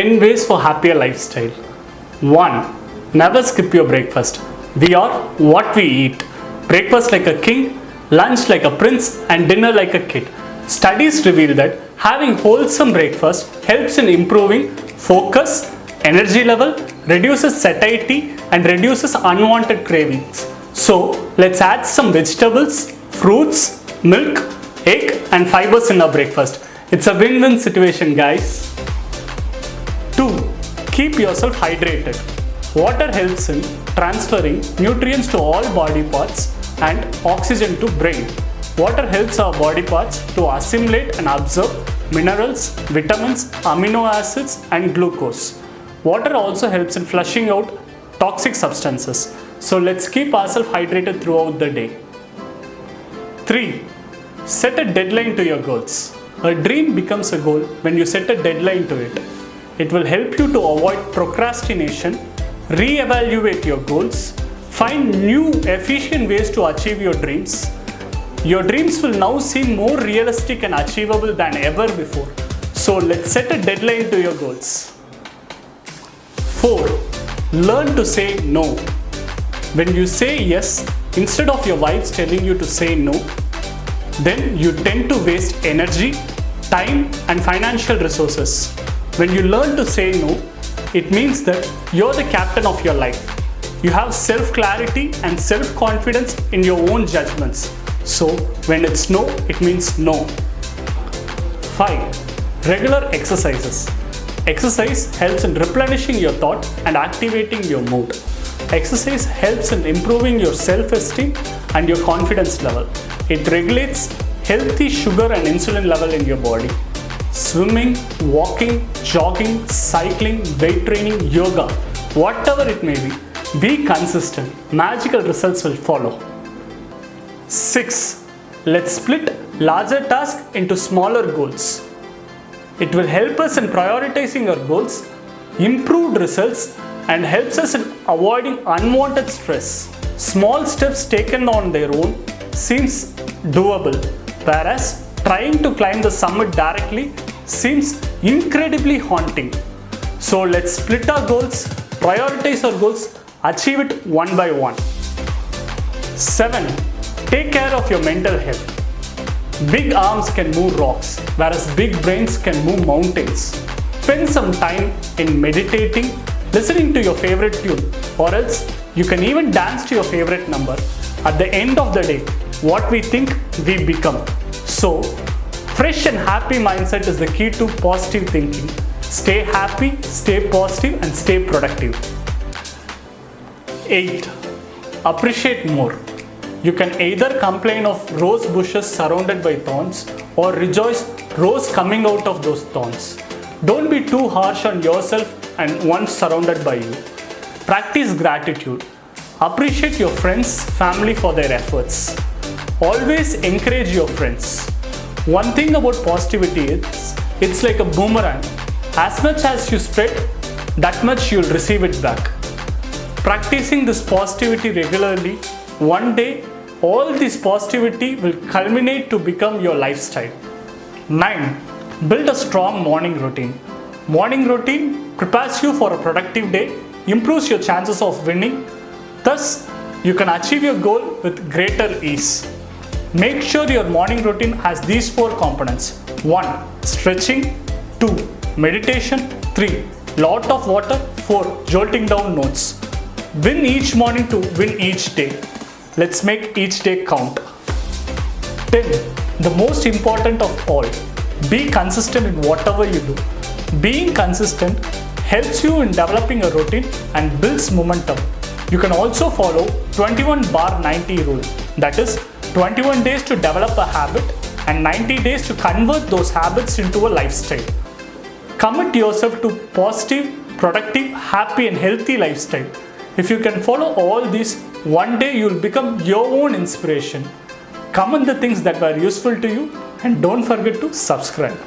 10 ways for happier lifestyle. 1. Never skip your breakfast. We are what we eat. Breakfast like a king, lunch like a prince, and dinner like a kid. Studies reveal that having wholesome breakfast helps in improving focus, energy level, reduces satiety, and reduces unwanted cravings. So, let's add some vegetables, fruits, milk, egg, and fibers in our breakfast. It's a win-win situation, guys. 2. Keep yourself hydrated. Water helps in transferring nutrients to all body parts and oxygen to brain. Water helps our body parts to assimilate and absorb minerals, vitamins, amino acids, and glucose. Water also helps in flushing out toxic substances. So let's keep ourselves hydrated throughout the day. 3. Set a deadline to your goals. A dream becomes a goal when you set a deadline to it. It will help you to avoid procrastination, re-evaluate your goals, find new efficient ways to achieve your dreams. Your dreams will now seem more realistic and achievable than ever before. So let's set a deadline to your goals. 4. Learn to say no. When you say yes, instead of your wives telling you to say no, then you tend to waste energy, time, and financial resources. When you learn to say no, it means that you're the captain of your life. You have self-clarity and self-confidence in your own judgments. So when it's no, it means no. 5. Regular exercises. Exercise helps in replenishing your thought and activating your mood. Exercise helps in improving your self-esteem and your confidence level. It regulates healthy sugar and insulin level in your body. Swimming, walking, jogging, cycling, weight training, yoga, whatever it may be consistent. Magical results will follow. 6. Let's split larger tasks into smaller goals. It will help us in prioritizing our goals, improved results, and helps us in avoiding unwanted stress. Small steps taken on their own seems doable, whereas trying to climb the summit directly seems incredibly haunting. So let's split our goals, prioritize our goals, achieve it one by one. 7. Take care of your mental health. Big arms can move rocks, whereas big brains can move mountains. Spend some time in meditating, listening to your favorite tune, or else you can even dance to your favorite number. At the end of the day, what we think, we become. So, fresh and happy mindset is the key to positive thinking. Stay happy, stay positive, and stay productive. 8. Appreciate more. You can either complain of rose bushes surrounded by thorns or rejoice rose coming out of those thorns. Don't be too harsh on yourself and ones surrounded by you. Practice gratitude. Appreciate your friends, family for their efforts. Always encourage your friends. One thing about positivity is, it's like a boomerang. As much as you spread, that much you'll receive it back. Practicing this positivity regularly, one day, all this positivity will culminate to become your lifestyle. 9. Build a strong morning routine. Morning routine prepares you for a productive day, improves your chances of winning. Thus, you can achieve your goal with greater ease. Make sure your morning routine has these 4 components. 1. Stretching. 2. Meditation. 3. Lot of water. 4. Jolting down notes. Win each morning to win each day. Let's make each day count. 10. The most important of all, be consistent in whatever you do. Being consistent helps you in developing a routine and builds momentum. You can also follow 21/90 rule. That is 21 days to develop a habit and 90 days to convert those habits into a lifestyle. Commit yourself to positive, productive, happy and healthy lifestyle. If you can follow all these, one day you will become your own inspiration. Comment the things that were useful to you and don't forget to subscribe.